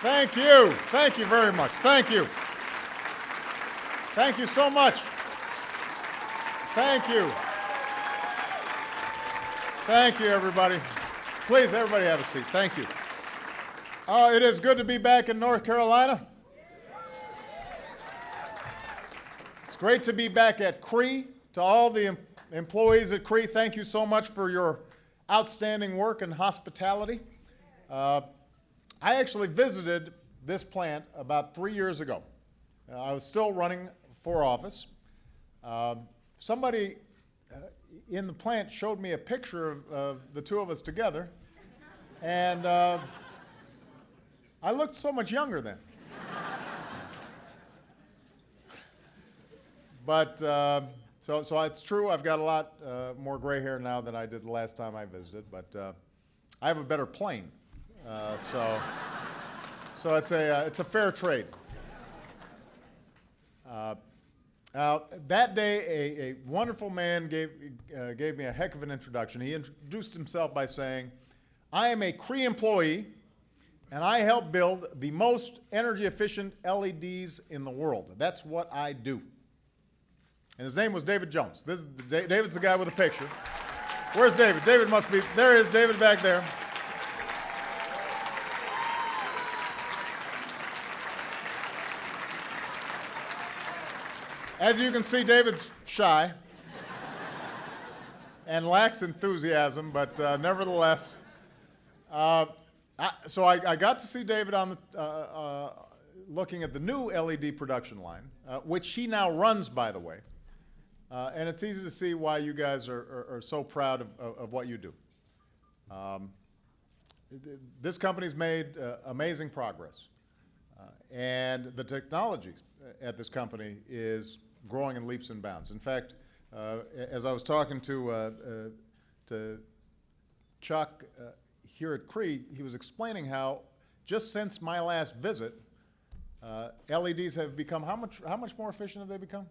Thank you. Thank you very much. Thank you. Thank you so much. Thank you. Thank you, everybody. Please, everybody have a seat. Thank you. It is good to be back in North Carolina. It's great to be back at CRE. To all the employees at CRE, thank you so much for your outstanding work and hospitality. I actually visited this plant about 3 years ago. I was still running for office. Somebody in the plant showed me a picture of the two of us together, and I looked so much younger then. But so it's true, I've got a lot more gray hair now than I did the last time I visited, but I have a better plane. So it's a fair trade. Now, that day, a wonderful man gave me a heck of an introduction. He introduced himself by saying, "I am a CRE employee, and I help build the most energy-efficient LEDs in the world. That's what I do." And his name was David Jones. David's the guy with the picture. Where's David? David must be, there is David back there. As you can see, David's shy and lacks enthusiasm, but nevertheless, so I got to see David on the, looking at the new LED production line, which he now runs, by the way. And it's easy to see why you guys are so proud of what you do. This company's made amazing progress. And the technology at this company is growing in leaps and bounds. In fact, as I was talking to Chuck here at CRE, he was explaining how just since my last visit, LEDs have become, how much more efficient have they become?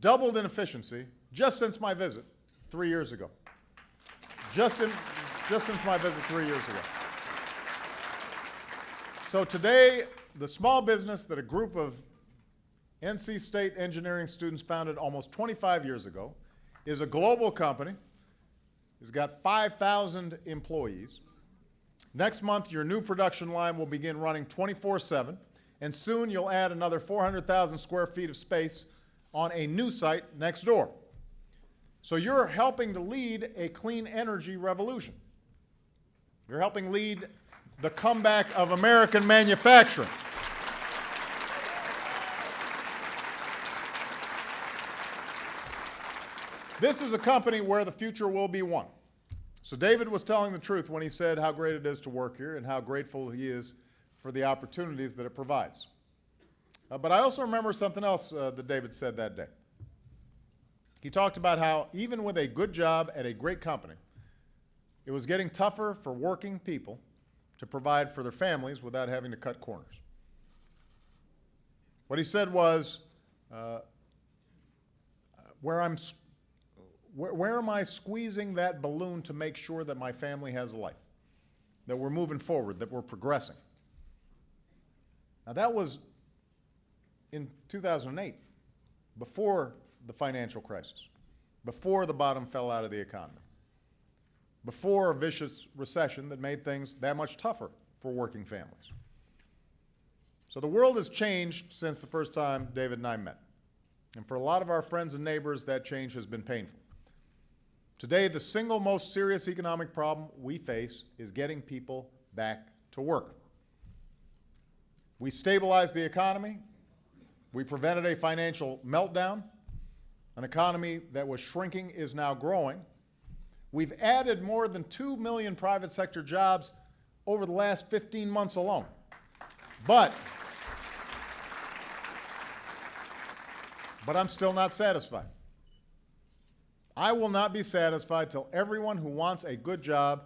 Doubled in efficiency just since my visit 3 years ago. Just since my visit 3 years ago. So today, the small business that a group of NC State engineering students founded almost 25 years ago is a global company. It's got 5,000 employees. Next month, your new production line will begin running 24/7, and soon you'll add another 400,000 square feet of space on a new site next door. So you're helping to lead a clean energy revolution. You're helping lead the comeback of American manufacturing. This is a company where the future will be won. So David was telling the truth when he said how great it is to work here and how grateful he is for the opportunities that it provides. But I also remember something else that David said that day. He talked about how even with a good job at a great company, it was getting tougher for working people to provide for their families without having to cut corners. What he said was, where am I squeezing that balloon to make sure that my family has a life, that we're moving forward, that we're progressing? Now that was in 2008, before the financial crisis, before the bottom fell out of the economy, before a vicious recession that made things that much tougher for working families. So the world has changed since the first time David and I met. And for a lot of our friends and neighbors, that change has been painful. Today, the single most serious economic problem we face is getting people back to work. We stabilized the economy. We prevented a financial meltdown. An economy that was shrinking is now growing. We've added more than 2 million private sector jobs over the last 15 months alone. But I'm still not satisfied. I will not be satisfied till everyone who wants a good job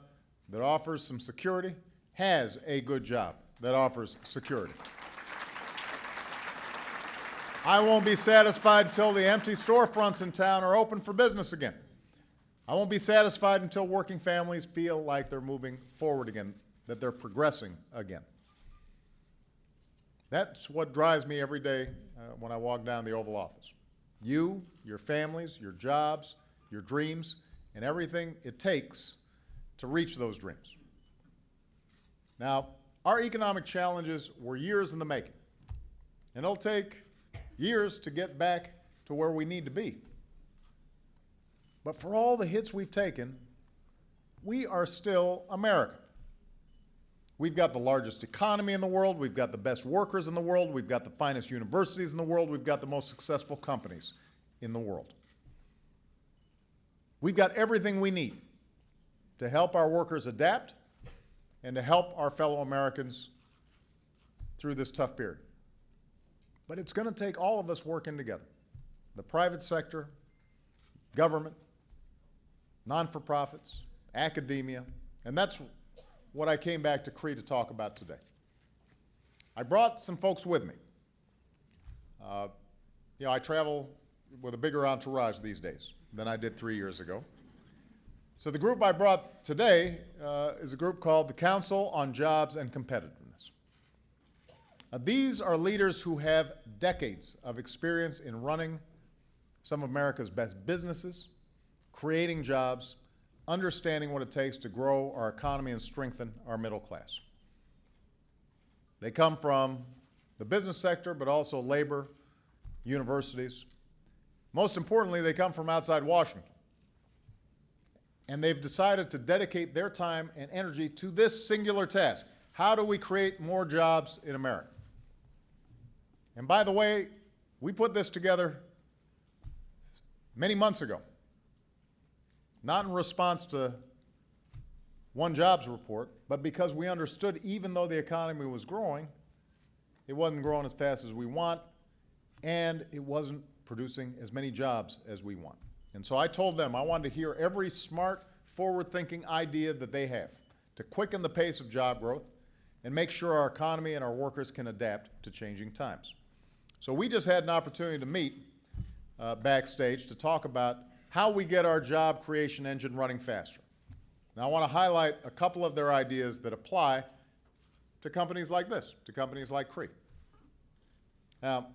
that offers some security has a good job that offers security. I won't be satisfied until the empty storefronts in town are open for business again. I won't be satisfied until working families feel like they're moving forward again. that they're progressing again. That's what drives me every day when I walk down the Oval Office. You, your families, your jobs, your dreams, and everything it takes to reach those dreams. Now, our economic challenges were years in the making, and it'll take years to get back to where we need to be. But for all the hits we've taken, we are still America. We've got the largest economy in the world, we've got the best workers in the world, we've got the finest universities in the world, we've got the most successful companies in the world. We've got everything we need to help our workers adapt and to help our fellow Americans through this tough period. But it's going to take all of us working together. The private sector, government, non-for-profits, academia, and that's what I came back to Cree to talk about today. I brought some folks with me. I travel with a bigger entourage these days than I did 3 years ago. So the group I brought today is a group called the Council on Jobs and Competitiveness. These are leaders who have decades of experience in running some of America's best businesses, creating jobs, understanding what it takes to grow our economy and strengthen our middle class. They come from the business sector, but also labor, universities. Most importantly, they come from outside Washington. And they've decided to dedicate their time and energy to this singular task. How do we create more jobs in America? And by the way, we put this together many months ago. Not in response to one jobs report, but because we understood even though the economy was growing, it wasn't growing as fast as we want, and it wasn't producing as many jobs as we want. And so I told them I wanted to hear every smart, forward-thinking idea that they have to quicken the pace of job growth and make sure our economy and our workers can adapt to changing times. So we just had an opportunity to meet backstage to talk about how we get our job creation engine running faster. Now I want to highlight a couple of their ideas that apply to companies like this, to companies like Cree. Now,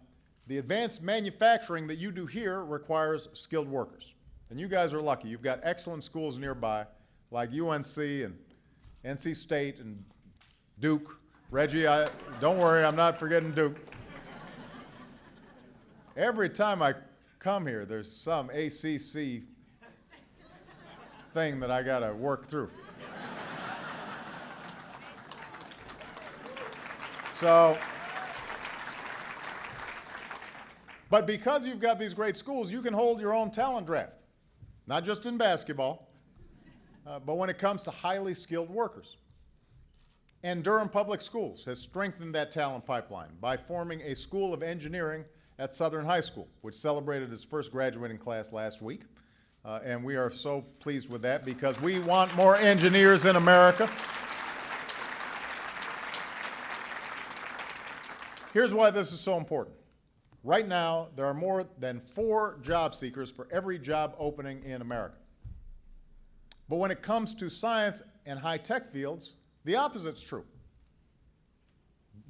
the advanced manufacturing that you do here requires skilled workers. And you guys are lucky. You've got excellent schools nearby, like UNC and NC State and Duke. Reggie, don't worry, I'm not forgetting Duke. Every time I come here, there's some ACC thing that I got to work through. But because you've got these great schools, you can hold your own talent draft, not just in basketball, but when it comes to highly skilled workers. And Durham Public Schools has strengthened that talent pipeline by forming a School of Engineering at Southern High School, which celebrated its first graduating class last week. And we are so pleased with that because we want more engineers in America. Here's why this is so important. Right now, there are more than 4 job seekers for every job opening in America. But when it comes to science and high-tech fields, the opposite's true.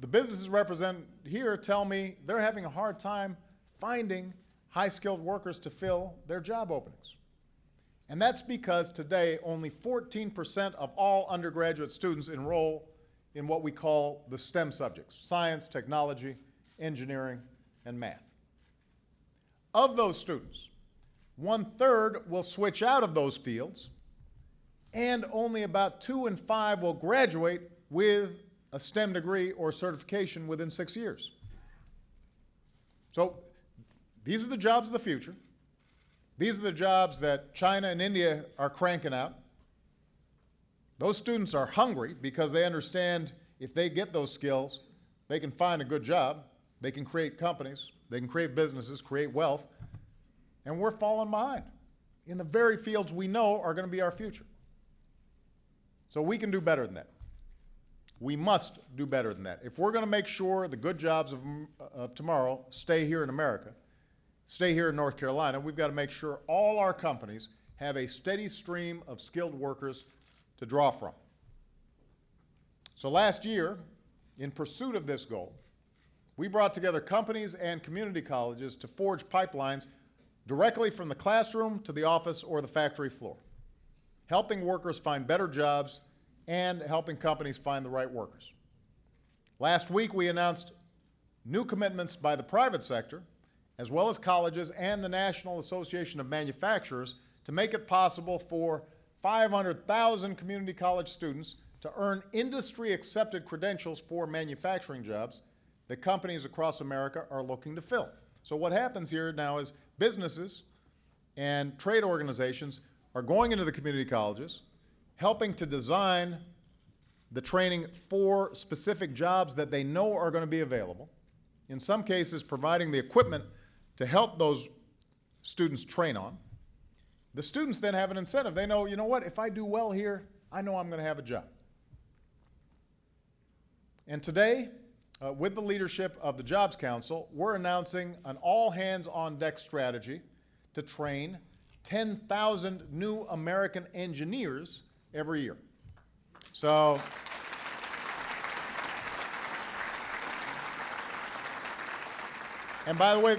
The businesses represented here tell me they're having a hard time finding high-skilled workers to fill their job openings. And that's because today only 14% of all undergraduate students enroll in what we call the STEM subjects: science, technology, engineering, and math. Of those students, 1/3 will switch out of those fields, and only about 2 in 5 will graduate with a STEM degree or certification within 6 years. So these are the jobs of the future. These are the jobs that China and India are cranking out. Those students are hungry because they understand if they get those skills, they can find a good job, they can create companies, they can create businesses, create wealth, and we're falling behind in the very fields we know are going to be our future. So we can do better than that. We must do better than that. If we're going to make sure the good jobs of tomorrow stay here in America, stay here in North Carolina, we've got to make sure all our companies have a steady stream of skilled workers to draw from. So last year, in pursuit of this goal, we brought together companies and community colleges to forge pipelines directly from the classroom to the office or the factory floor, helping workers find better jobs and helping companies find the right workers. Last week, we announced new commitments by the private sector, as well as colleges and the National Association of Manufacturers, to make it possible for 500,000 community college students to earn industry-accepted credentials for manufacturing jobs that companies across America are looking to fill. So what happens here now is businesses and trade organizations are going into the community colleges, helping to design the training for specific jobs that they know are going to be available, in some cases providing the equipment to help those students train on. The students then have an incentive. They know, you know what, if I do well here, I know I'm going to have a job. And today, with the leadership of the Jobs Council, we're announcing an all-hands-on-deck strategy to train 10,000 new American engineers every year. So, and by the way,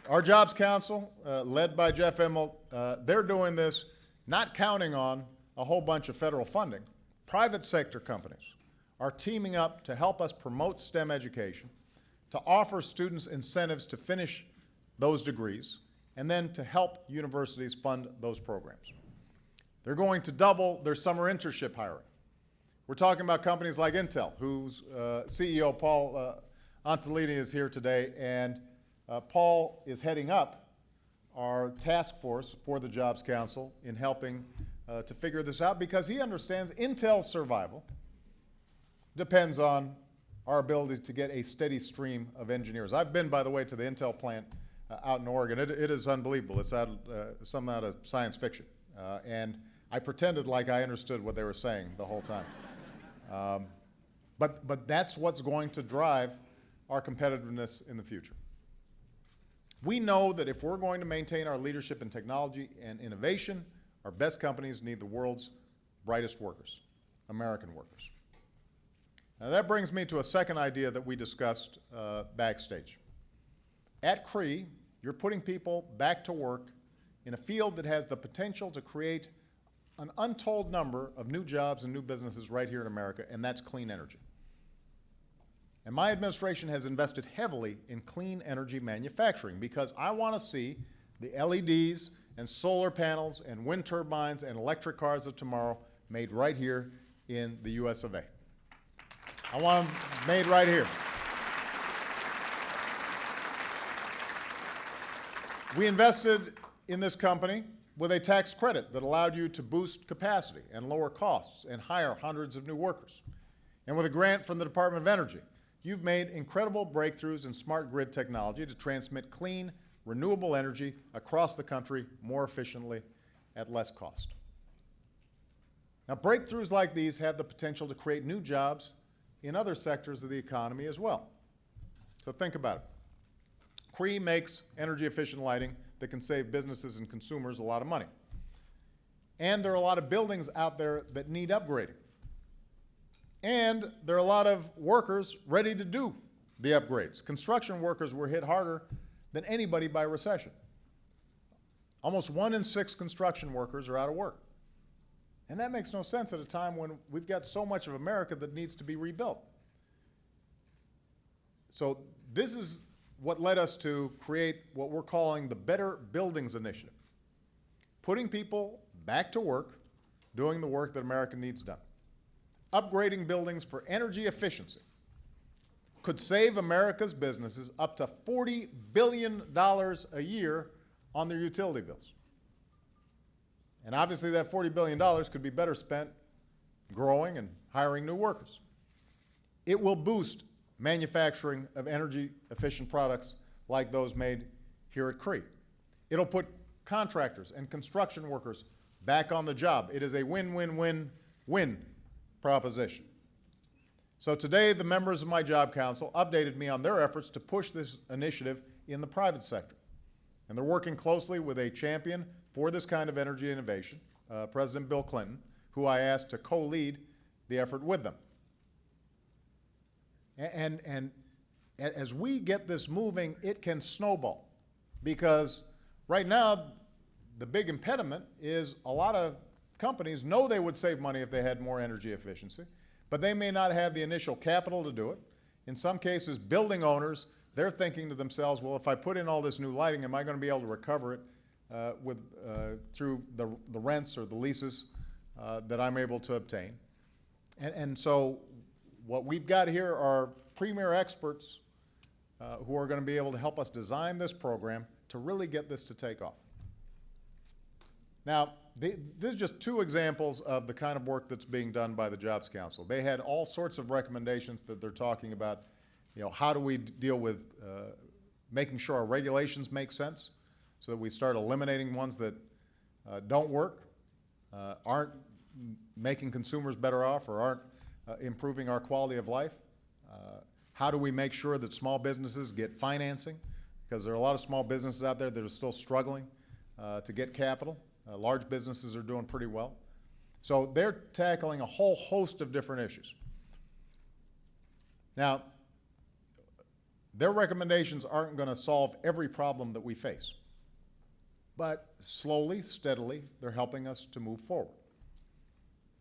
our Jobs Council, led by Jeff Immelt, they're doing this not counting on a whole bunch of federal funding. Private sector companies are teaming up to help us promote STEM education, to offer students incentives to finish those degrees, and then to help universities fund those programs. They're going to double their summer internship hiring. We're talking about companies like Intel, whose CEO, Paul Antonelli, is here today, and Paul is heading up our task force for the Jobs Council in helping to figure this out, because he understands Intel's survival depends on our ability to get a steady stream of engineers. I've been, by the way, to the Intel plant out in Oregon. It is unbelievable. It's something out of science fiction. And I pretended like I understood what they were saying the whole time. But that's what's going to drive our competitiveness in the future. We know that if we're going to maintain our leadership in technology and innovation, our best companies need the world's brightest workers, American workers. Now that brings me to a second idea that we discussed backstage. At Cree, you're putting people back to work in a field that has the potential to create an untold number of new jobs and new businesses right here in America, and that's clean energy. And my administration has invested heavily in clean energy manufacturing because I want to see the LEDs and solar panels and wind turbines and electric cars of tomorrow made right here in the US of A. I want them made right here. We invested in this company with a tax credit that allowed you to boost capacity and lower costs and hire hundreds of new workers. And with a grant from the Department of Energy, you've made incredible breakthroughs in smart grid technology to transmit clean, renewable energy across the country more efficiently at less cost. Now, breakthroughs like these have the potential to create new jobs in other sectors of the economy as well. So think about it. Cree makes energy-efficient lighting that can save businesses and consumers a lot of money. And there are a lot of buildings out there that need upgrading. And there are a lot of workers ready to do the upgrades. Construction workers were hit harder than anybody by recession. Almost 1 in 6 construction workers are out of work. And that makes no sense at a time when we've got so much of America that needs to be rebuilt. So this is what led us to create what we're calling the Better Buildings Initiative, putting people back to work, doing the work that America needs done. Upgrading buildings for energy efficiency could save America's businesses up to $40 billion a year on their utility bills. And obviously that $40 billion could be better spent growing and hiring new workers. It will boost manufacturing of energy-efficient products like those made here at Cree. It'll put contractors and construction workers back on the job. It is a win-win-win-win proposition. So today, the members of my Job Council updated me on their efforts to push this initiative in the private sector. And they're working closely with a champion for this kind of energy innovation, President Bill Clinton, who I asked to co-lead the effort with them. And as we get this moving, it can snowball. Because right now, the big impediment is a lot of companies know they would save money if they had more energy efficiency, but they may not have the initial capital to do it. In some cases, building owners, they're thinking to themselves, well, if I put in all this new lighting, am I going to be able to recover it through the rents or the leases that I'm able to obtain? And so what we've got here are premier experts who are going to be able to help us design this program to really get this to take off. Now, these are just two examples of the kind of work that's being done by the Jobs Council. They had all sorts of recommendations that they're talking about. You know, how do we deal with making sure our regulations make sense so that we start eliminating ones that don't work, aren't making consumers better off, or aren't improving our quality of life? How do we make sure that small businesses get financing? Because there are a lot of small businesses out there that are still struggling to get capital. Large businesses are doing pretty well. So they're tackling a whole host of different issues. Now, their recommendations aren't going to solve every problem that we face. But slowly, steadily, they're helping us to move forward.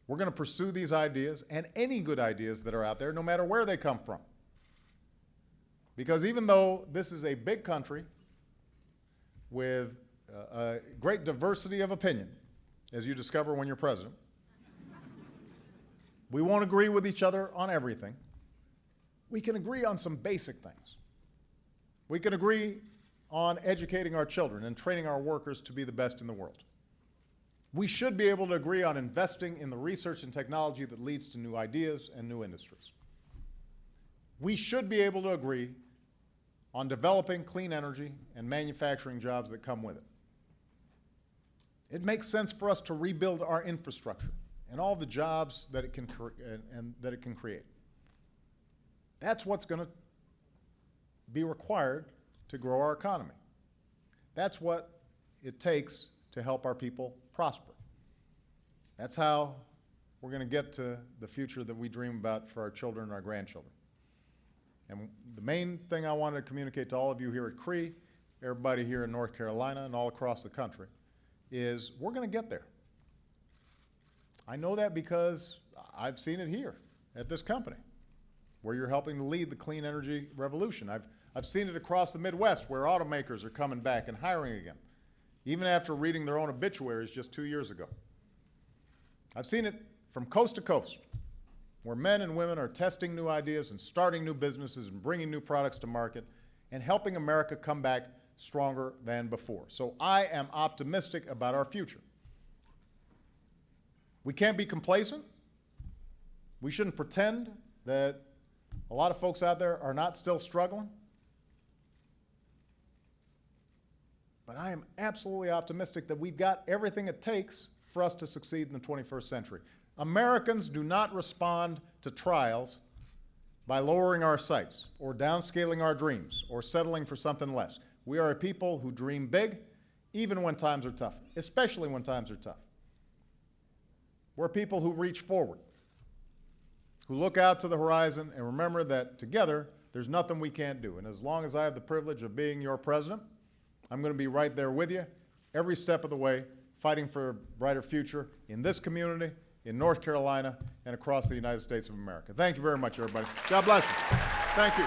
We're going to pursue these ideas and any good ideas that are out there, no matter where they come from. Because even though this is a big country with a great diversity of opinion, as you discover when you're president, we won't agree with each other on everything. We can agree on some basic things. We can agree on educating our children and training our workers to be the best in the world. We should be able to agree on investing in the research and technology that leads to new ideas and new industries. We should be able to agree on developing clean energy and manufacturing jobs that come with it. It makes sense for us to rebuild our infrastructure and all the jobs that it can create. That's what's going to be required to grow our economy. That's what it takes to help our people prosper. That's how we're going to get to the future that we dream about for our children and our grandchildren. And the main thing I wanted to communicate to all of you here at CRE, everybody here in North Carolina and all across the country, is we're going to get there. I know that because I've seen it here at this company, where you're helping to lead the clean energy revolution. I've seen it across the Midwest, where automakers are coming back and hiring again, even after reading their own obituaries just 2 years ago. I've seen it from coast to coast, where men and women are testing new ideas and starting new businesses and bringing new products to market and helping America come back stronger than before. So I am optimistic about our future. We can't be complacent. We shouldn't pretend that a lot of folks out there are not still struggling. But I am absolutely optimistic that we've got everything it takes for us to succeed in the 21st century. Americans do not respond to trials by lowering our sights or downscaling our dreams or settling for something less. We are a people who dream big, even when times are tough, especially when times are tough. We're people who reach forward, who look out to the horizon and remember that together, there's nothing we can't do. And as long as I have the privilege of being your president, I'm going to be right there with you every step of the way, fighting for a brighter future in this community, in North Carolina, and across the United States of America. Thank you very much, everybody. God bless you. Thank you.